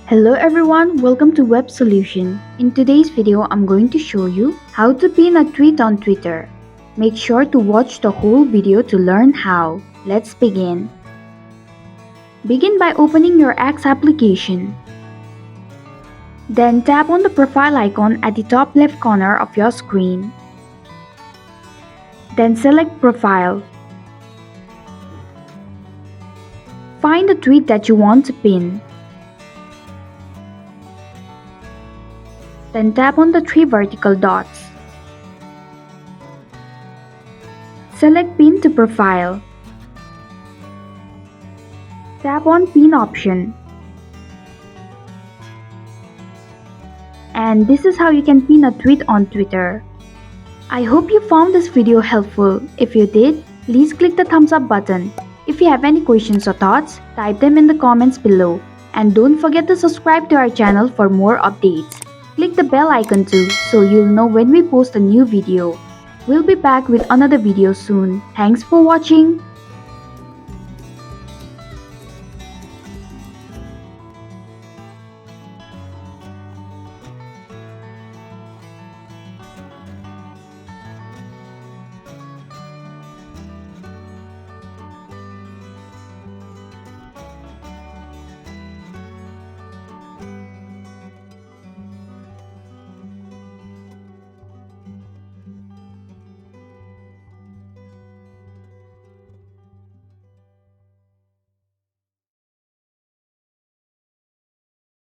Hello everyone, welcome to Web Solution. In today's video, I'm going to show you how to pin a tweet on Twitter. Make sure to watch the whole video to learn how. Let's begin. Begin by opening your X application. Then tap on the profile icon at the top left corner of your screen. Then select Profile. Find the tweet that you want to pin. Then tap on the three vertical dots. Select Pin to Profile. Tap on Pin option. And this is how you can pin a tweet on Twitter. I hope you found this video helpful. If you did, please click the thumbs up button. If you have any questions or thoughts, type them in the comments below. And don't forget to subscribe to our channel for more updates. Click the bell icon too so you'll know when we post a new video. We'll be back with another video soon. Thanks for watching.